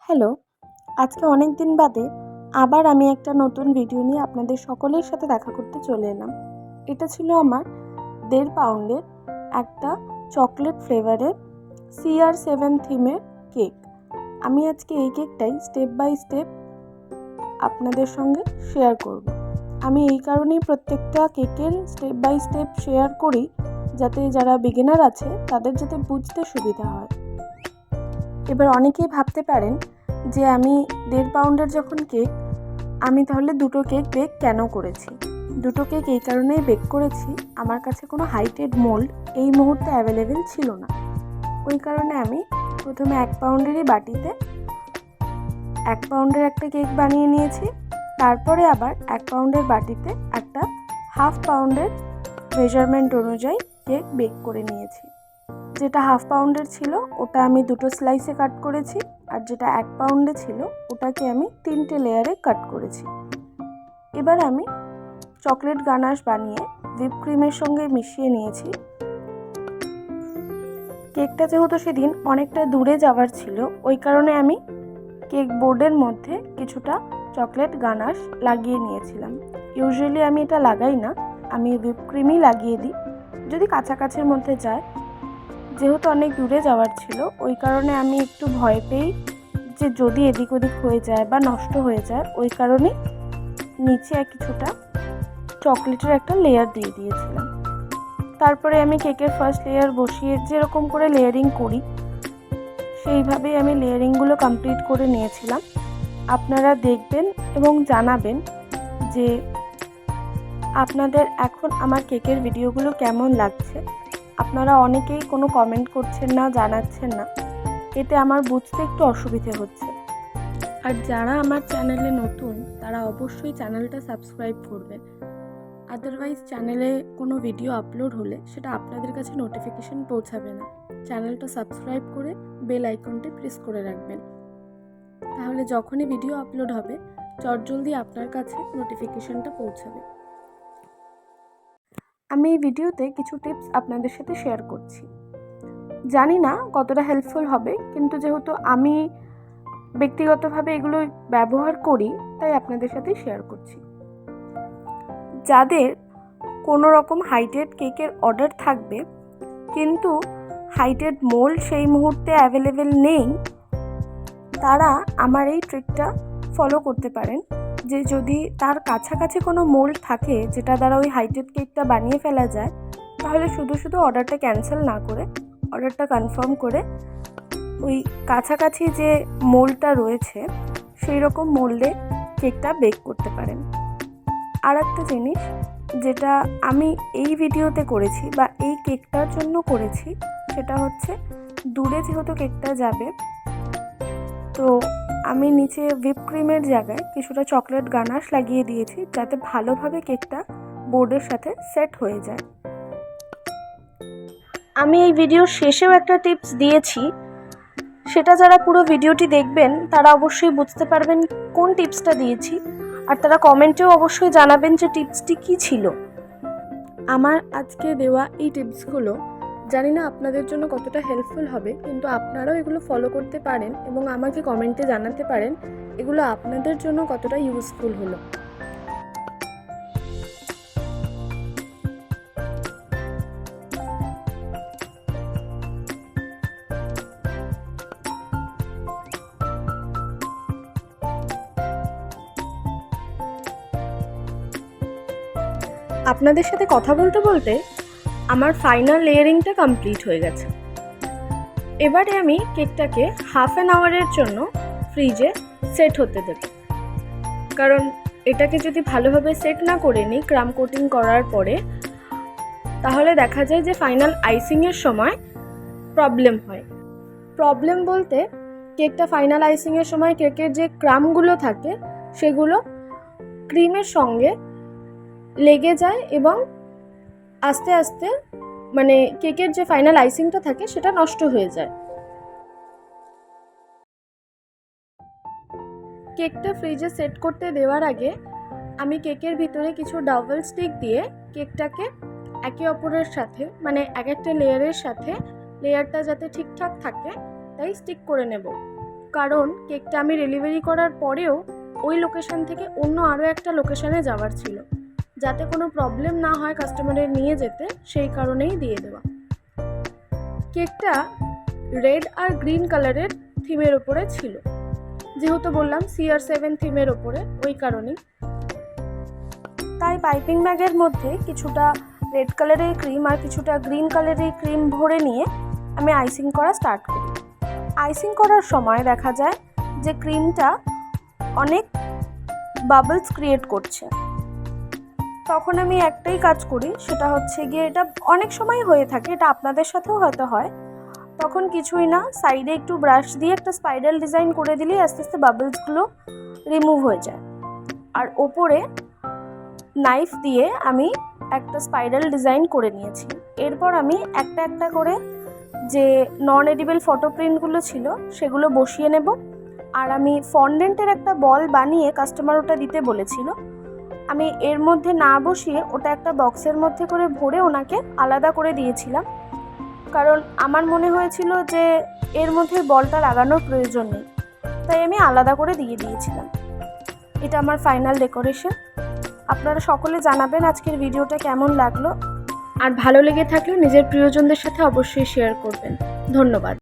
Hello, আজকে অনেক দিন বাদে আবার আমি একটা নতুন ভিডিও নিয়ে আপনাদের সকলের সাথে দেখা করতে চলে এলাম। এটা ছিল আমার 1.5 পাউন্ডের একটা চকলেট ফ্লেভারের CR7 থিমের কেক। আমি আজকে এই কেকটাই স্টেপ বাই স্টেপ আপনাদের সঙ্গে শেয়ার করব। আমি এই কারণেই প্রত্যেকটা কেকের স্টেপ বাই স্টেপ শেয়ার করি, যাতে যারা বিগিনার আছে তাদের যাতে বুঝতে সুবিধা হয়। এবার অনেকেই ভাবতে পারেন যে আমি 1.5 পাউন্ডের যখন কেক, আমি তাহলে দুটো কেক বেক কেন করেছি। দুটো কেক এই কারণেই বেক করেছি, আমার কাছে কোনো হাইটেড মোল্ড এই মুহূর্তে অ্যাভেলেবেল ছিল না। ওই কারণে আমি প্রথমে 1 পাউন্ডেরই বাটিতে 1 পাউন্ডের একটা কেক বানিয়ে নিয়েছি। তারপরে আবার 1 পাউন্ডের বাটিতে একটা 1/2 পাউন্ডের মেজারমেন্ট অনুযায়ী কেক বেক করে নিয়েছি। যেটা 1/2 পাউন্ডের ছিল ওটা আমি দুটো স্লাইসে কাট করেছি, আর যেটা 1 পাউন্ডে ছিল ওটাকে আমি 3টে লেয়ারে কাট করেছি। এবার আমি চকলেট গানাশ বানিয়ে হুইপ ক্রিমের সঙ্গে মিশিয়ে নিয়েছি। কেকটা যেহেতু সেদিন অনেকটা দূরে যাওয়ার ছিল, ওই কারণে আমি কেক বোর্ডের মধ্যে কিছুটা চকলেট গানাশ লাগিয়ে নিয়েছিলাম। ইউজুয়ালি আমি এটা লাগাই না, আমি হুইপ ক্রিমই লাগিয়ে দিই যদি কাছাকাছির মধ্যে যায়। যেহেতু অনেক দূরে যাওয়ার ছিল, ওই কারণে আমি একটু ভয় পেই যে যদি এদিক ওদিক হয়ে যায় বা নষ্ট হয়ে যায়, ওই কারণে নিচে কিছুটা চকলেটের একটা লেয়ার দিয়ে দিয়েছিলাম। তারপরে আমি কেকের ফার্স্ট লেয়ার বসিয়ে যেরকম করে লেয়ারিং করি সেইভাবেই আমি লেয়ারিংগুলো কমপ্লিট করে নিয়েছিলাম। আপনারা দেখবেন এবং জানাবেন যে আপনাদের এখন আমার কেকের ভিডিওগুলো কেমন লাগছে। আপনারা অনেকেই কোনো কমেন্ট করছেন না, জানাচ্ছেন না, এতে আমার বুঝতে একটু অসুবিধে হচ্ছে। আর যারা আমার চ্যানেলে নতুন তারা অবশ্যই চ্যানেলটা সাবস্ক্রাইব করবেন। আদারওয়াইজ চ্যানেলে কোনো ভিডিও আপলোড হলে সেটা আপনাদের কাছে নোটিফিকেশন পৌঁছাবে না। চ্যানেলটা সাবস্ক্রাইব করে বেল আইকনটি প্রেস করে রাখবেন, তাহলে যখনই ভিডিও আপলোড হবে চটজলদি আপনার কাছে নোটিফিকেশনটা পৌঁছাবে। আমি এই ভিডিওতে কিছু টিপস আপনাদের সাথে শেয়ার করছি। জানি না কতটা হেল্পফুল হবে, কিন্তু যেহেতু আমি ব্যক্তিগতভাবে এগুলো ব্যবহার করি তাই আপনাদের সাথে শেয়ার করছি। যাদের কোনো রকম হাইটেড কেকের অর্ডার থাকবে কিন্তু হাইটেড মোল্ড সেই মুহূর্তে অ্যাভেলেবেল নেই, তারা আমার এই ট্রিকটা ফলো করতে পারেন। যে যদি তার কাছাকাছি কোনো মোল্ড থাকে যেটা দ্বারা ওই হাইটেড কেকটা বানিয়ে ফেলা যায়, তাহলে শুধু শুধু অর্ডারটা ক্যান্সেল না করে অর্ডারটা কনফার্ম করে ওই কাছাকাছি যে মোল্ডটা রয়েছে সেই রকম মোল্ডে কেকটা বেক করতে পারেন। আর একটা জিনিস যেটা আমি এই ভিডিওতে করেছি বা এই কেকটার জন্য করেছি, সেটা হচ্ছে দূরে যেহেতু কেকটা যাবে, তো আমি নিচে হুইপ ক্রিমের জায়গায় কিছুটা চকলেট গানাশ লাগিয়ে দিয়েছি, যাতে ভালোভাবে কেকটা বোর্ডের সাথে সেট হয়ে যায়। আমি এই ভিডিওর শেষেও একটা টিপস দিয়েছি, সেটা যারা পুরো ভিডিওটি দেখবেন তারা অবশ্যই বুঝতে পারবেন কোন টিপসটা দিয়েছি, আর তারা কমেন্টেও অবশ্যই জানাবেন যে টিপসটি কী ছিল। আমার আজকে দেওয়া এই টিপসগুলো জানি না আপনাদের জন্য কতটা হেল্পফুল হবে, কিন্তু আপনারাও এগুলো ফলো করতে পারেন এবং আমাকে কমেন্টে জানাতে পারেন এগুলো আপনাদের জন্য কতটা ইউজফুল হলো। আপনাদের সাথে কথা বলতে বলতে আমার ফাইনাল লেয়ারিংটা কমপ্লিট হয়ে গেছে। এবারে আমি কেকটাকে 1/2 আওয়ারের জন্য ফ্রিজে সেট হতে দেব, কারণ এটাকে যদি ভালোভাবে সেট না করে নিই ক্রাম কোটিং করার পরে, তাহলে দেখা যায় যে ফাইনাল আইসিংয়ের সময় প্রবলেম হয়। প্রবলেম বলতে কেকটা ফাইনাল আইসিংয়ের সময় কেকের যে ক্রামগুলো থাকে সেগুলো ক্রিমের সঙ্গে লেগে যায় এবং আস্তে আস্তে মানে কেকের যে ফাইনাল আইসিংটা থাকে সেটা নষ্ট হয়ে যায়। কেকটা ফ্রিজে সেট করতে দেওয়ার আগে আমি কেকের ভিতরে কিছু ডাবল স্টিক দিয়ে কেকটাকে একে অপরের সাথে মানে এক একটা লেয়ারের সাথে লেয়ারটা যাতে ঠিকঠাক থাকে তাই স্টিক করে নেব। কারণ কেকটা আমি ডেলিভারি করার পরেও ওই লোকেশান থেকে অন্য আরও একটা লোকেশানে যাওয়ার ছিল, যাতে কোনো প্রবলেম না হয় কাস্টমারের নিয়ে যেতে, সেই কারণেই দিয়ে দেওয়া। কেকটা রেড আর গ্রিন কালারের থিমের ওপরে ছিল, যেহেতু বললাম CR7 থিমের ওপরে, ওই কারণেই। তাই পাইপিং ব্যাগের মধ্যে কিছুটা রেড কালারের ক্রিম আর কিছুটা গ্রিন কালারের ক্রিম ভরে নিয়ে আমি আইসিং করা স্টার্ট করি। আইসিং করার সময় দেখা যায় যে ক্রিমটা অনেক বাবলস ক্রিয়েট করছে। তখন আমি একটাই কাজ করি, সেটা হচ্ছে গিয়ে, এটা অনেক সময় হয়ে থাকে, এটা আপনাদের সাথেও হয়তো হয়, তখন কিছুই না, সাইডে একটু ব্রাশ দিয়ে একটা স্পাইরাল ডিজাইন করে দিলেই আস্তে আস্তে বাবলসগুলো রিমুভ হয়ে যায়। আর ওপরে নাইফ দিয়ে আমি একটা স্পাইরাল ডিজাইন করে নিয়েছি। এরপর আমি একটা একটা করে যে নন এডিবল ফটো প্রিন্টগুলো ছিল সেগুলো বসিয়ে নেব। আর আমি ফন্ডেন্টের একটা বল বানিয়ে কাস্টমার ওটা দিতে বলেছিল, আমি এর মধ্যে না বসিয়ে ওটা একটা বক্সের মধ্যে করে ভরে ওনাকে আলাদা করে দিয়েছিলাম, কারণ আমার মনে হয়েছিল যে এর মধ্যে বলটা লাগানোর প্রয়োজন নেই, তাই আমি আলাদা করে দিয়ে দিয়েছিলাম। এটা আমার ফাইনাল ডেকোরেশন। আপনারা সকলে জানাবেন আজকের ভিডিওটা কেমন লাগলো, আর ভালো লেগে থাকলে নিজের প্রিয়জনদের সাথে অবশ্যই শেয়ার করবেন। ধন্যবাদ।